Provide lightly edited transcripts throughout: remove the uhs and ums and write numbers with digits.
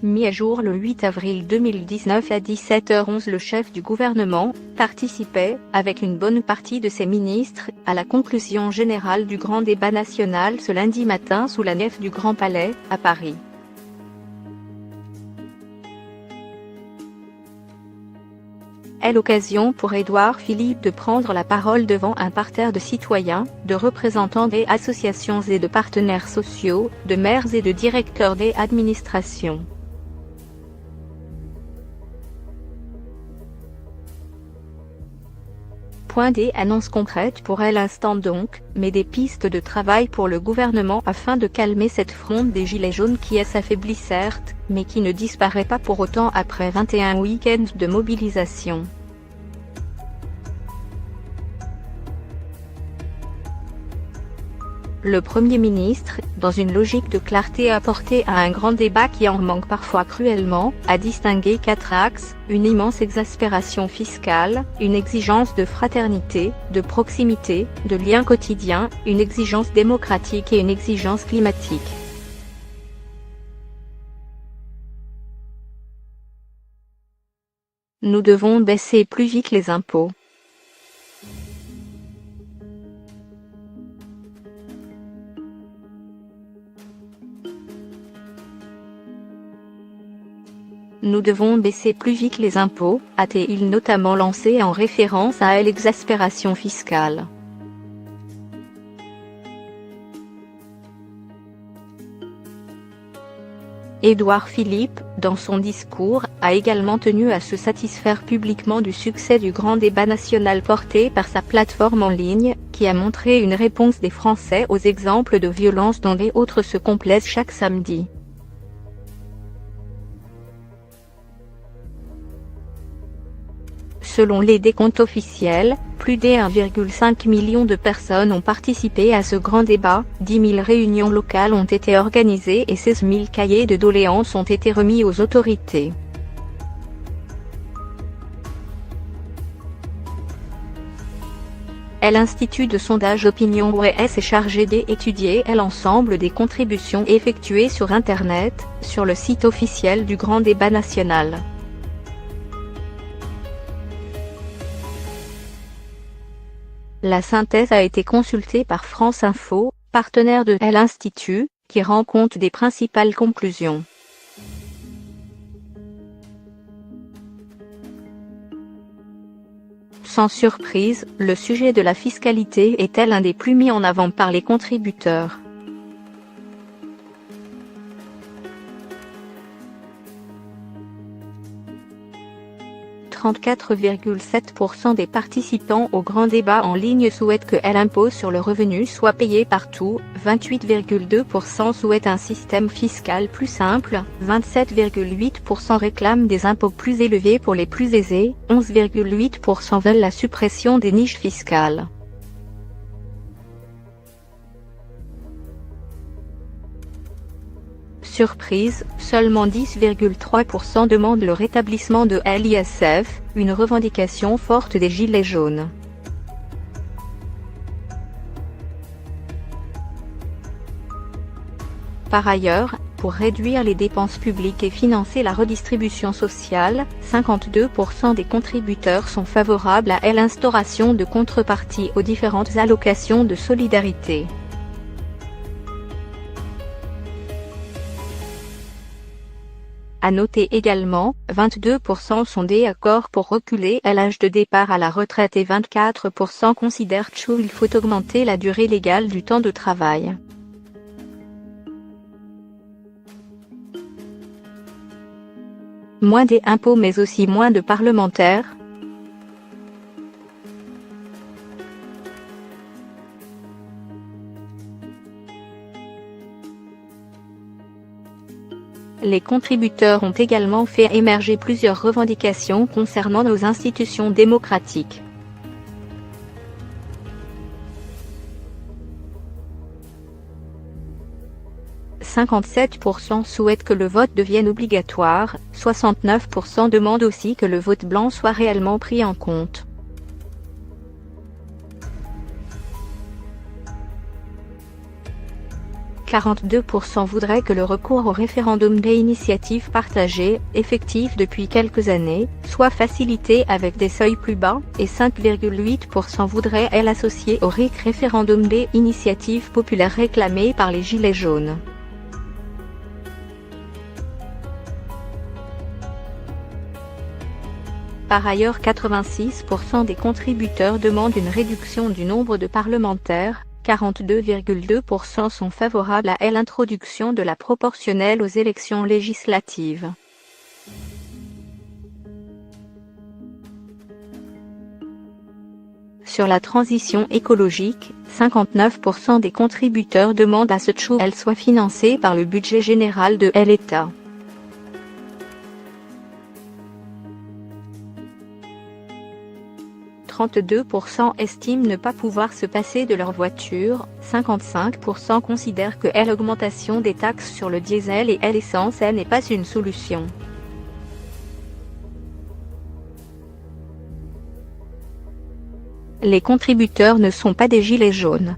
Mis à jour le 8 avril 2019 à 17h11, le chef du gouvernement participait, avec une bonne partie de ses ministres, à la conclusion générale du grand débat national ce lundi matin sous la nef du Grand Palais, à Paris. Est l'occasion pour Édouard Philippe de prendre la parole devant un parterre de citoyens, de représentants des associations et de partenaires sociaux, de maires et de directeurs des administrations. Point des annonces concrètes pour l'instant donc, mais des pistes de travail pour le gouvernement afin de calmer cette fronde des gilets jaunes qui s'affaiblit certes, mais qui ne disparaît pas pour autant après 21 week-ends de mobilisation. Le Premier ministre, dans une logique de clarté apportée à un grand débat qui en manque parfois cruellement, a distingué 4 axes: une immense exaspération fiscale, une exigence de fraternité, de proximité, de lien quotidien, une exigence démocratique et une exigence climatique. Nous devons baisser plus vite les impôts. Nous devons baisser plus vite les impôts, a-t-il notamment lancé en référence à l'exaspération fiscale. Édouard Philippe, dans son discours, a également tenu à se satisfaire publiquement du succès du grand débat national porté par sa plateforme en ligne, qui a montré une réponse des Français aux exemples de violence dont les autres se complaisent chaque samedi. Selon les décomptes officiels, plus de 1,5 million de personnes ont participé à ce grand débat, 10 000 réunions locales ont été organisées et 16 000 cahiers de doléances ont été remis aux autorités. L'Institut de sondage Opinion OES est chargé d'étudier l'ensemble des contributions effectuées sur Internet, sur le site officiel du grand débat national. La synthèse a été consultée par France Info, partenaire de l'Institut, qui rend compte des principales conclusions. Sans surprise, le sujet de la fiscalité est l'un des plus mis en avant par les contributeurs. « 34,7% des participants au grand débat en ligne souhaitent que l'impôt sur le revenu soit payé partout, 28,2% souhaitent un système fiscal plus simple, 27,8% réclament des impôts plus élevés pour les plus aisés, 11,8% veulent la suppression des niches fiscales. Surprise, seulement 10,3% demandent le rétablissement de l'ISF, une revendication forte des Gilets jaunes. Par ailleurs, pour réduire les dépenses publiques et financer la redistribution sociale, 52% des contributeurs sont favorables à l'instauration de contreparties aux différentes allocations de solidarité. À noter également, 22% sont d'accord pour reculer l'âge de départ à la retraite et 24% considèrent qu'il faut augmenter la durée légale du temps de travail. Moins d'impôts mais aussi moins de parlementaires. Les contributeurs ont également fait émerger plusieurs revendications concernant nos institutions démocratiques. « 57% souhaitent que le vote devienne obligatoire, 69% demandent aussi que le vote blanc soit réellement pris en compte. « 42% voudraient que le recours au référendum d'initiative partagée, effectif depuis quelques années, soit facilité avec des seuils plus bas, et 5,8% voudraient l'associer au RIC référendum d'initiative populaire réclamé par les Gilets jaunes. Par ailleurs, 86% des contributeurs demandent une réduction du nombre de parlementaires, 42,2% sont favorables à l'introduction de la proportionnelle aux élections législatives. Sur la transition écologique, 59% des contributeurs demandent à ce qu'elle soit financée par le budget général de l'État. « 32% estiment ne pas pouvoir se passer de leur voiture, 55% considèrent que l'augmentation des taxes sur le diesel et l'essence n'est pas une solution. Les contributeurs ne sont pas des gilets jaunes.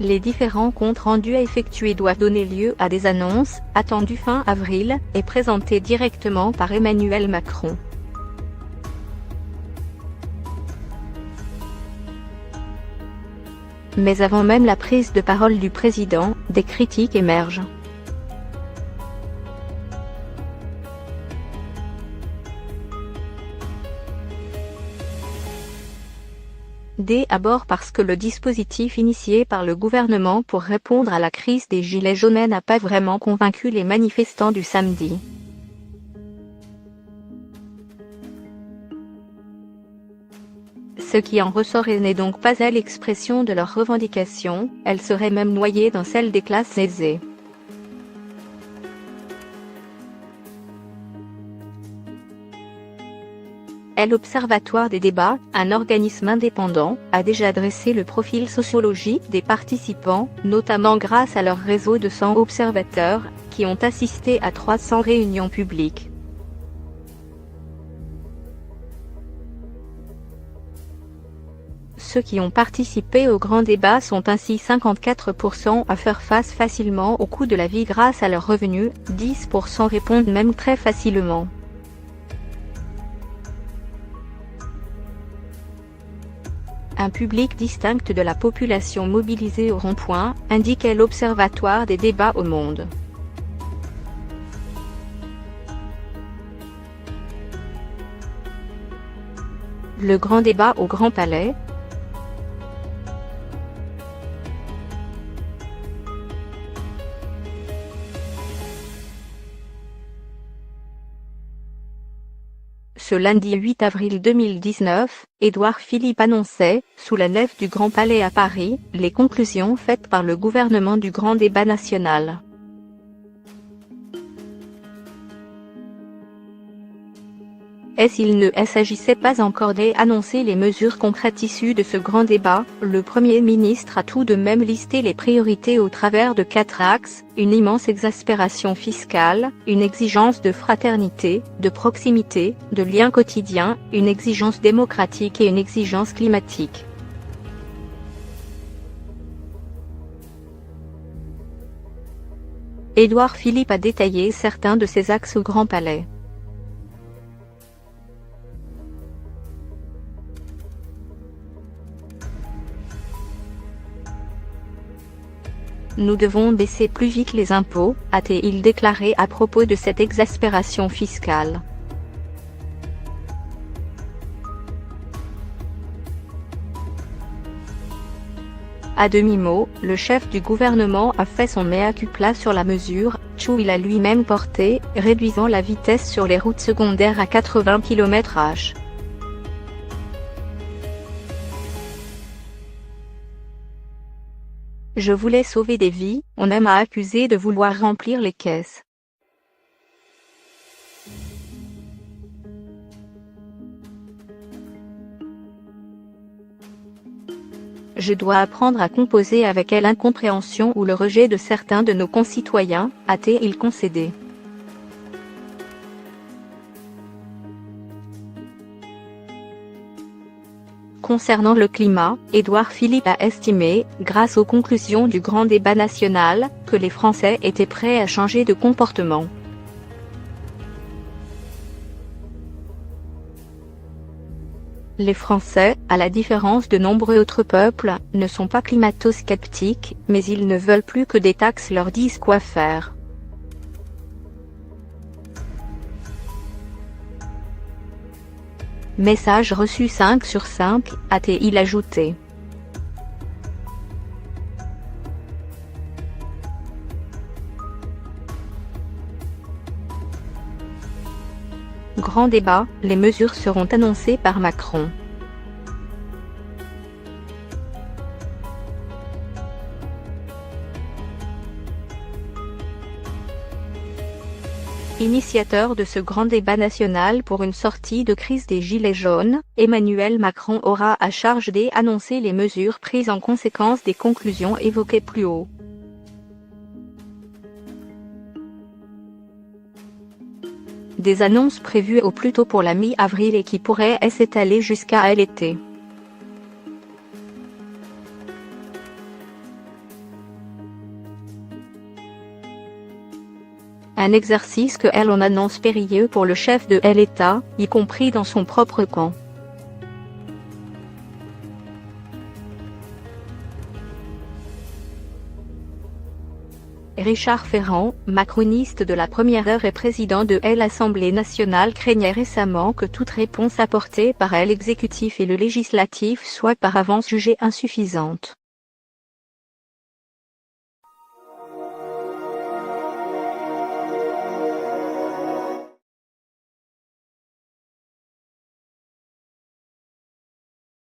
Les différents comptes rendus à effectuer doivent donner lieu à des annonces, attendues fin avril, et présentées directement par Emmanuel Macron. Mais avant même la prise de parole du président, des critiques émergent. D'abord parce que le dispositif initié par le gouvernement pour répondre à la crise des Gilets jaunes n'a pas vraiment convaincu les manifestants du samedi. Ce qui en ressort n'est donc pas à l'expression de leurs revendications, elles seraient même noyées dans celles des classes aisées. L'Observatoire des débats, un organisme indépendant, a déjà dressé le profil sociologique des participants, notamment grâce à leur réseau de 100 observateurs, qui ont assisté à 300 réunions publiques. Ceux qui ont participé au grand débat sont ainsi 54% à faire face facilement au coût de la vie grâce à leurs revenus, 10% répondent même très facilement. Un public distinct de la population mobilisée au rond-point, indiquait l'Observatoire des débats au Monde. Le grand débat au Grand Palais. Ce lundi 8 avril 2019, Édouard Philippe annonçait, sous la nef du Grand Palais à Paris, les conclusions faites par le gouvernement du Grand Débat national. Il ne s'agissait pas encore d'annoncer les mesures concrètes issues de ce grand débat, le Premier ministre a tout de même listé les priorités au travers de 4 axes, une immense exaspération fiscale, une exigence de fraternité, de proximité, de lien quotidien, une exigence démocratique et une exigence climatique. Édouard Philippe a détaillé certains de ces axes au Grand Palais. Nous devons baisser plus vite les impôts, a-t-il déclaré à propos de cette exaspération fiscale. À demi-mot, le chef du gouvernement a fait son mea culpa sur la mesure, qu'il a lui-même portée, réduisant la vitesse sur les routes secondaires à 80 km/h. Je voulais sauver des vies, on m'a accusé de vouloir remplir les caisses. Je dois apprendre à composer avec l'incompréhension ou le rejet de certains de nos concitoyens, a-t-il concédé. Concernant le climat, Édouard Philippe a estimé, grâce aux conclusions du grand débat national, que les Français étaient prêts à changer de comportement. Les Français, à la différence de nombreux autres peuples, ne sont pas climato-sceptiques, mais ils ne veulent plus que des taxes leur disent quoi faire. Message reçu 5 sur 5, a-t-il ajouté. Grand débat, les mesures seront annoncées par Macron. Initiateur de ce grand débat national pour une sortie de crise des Gilets jaunes, Emmanuel Macron aura à charge d'annoncer les mesures prises en conséquence des conclusions évoquées plus haut. Des annonces prévues au plus tôt pour la mi-avril et qui pourraient s'étaler jusqu'à l'été. Un exercice que l'on annonce périlleux pour le chef de l'État, y compris dans son propre camp. Richard Ferrand, macroniste de la première heure et président de l'Assemblée nationale, craignait récemment que toute réponse apportée par l'exécutif et le législatif soit par avance jugée insuffisante.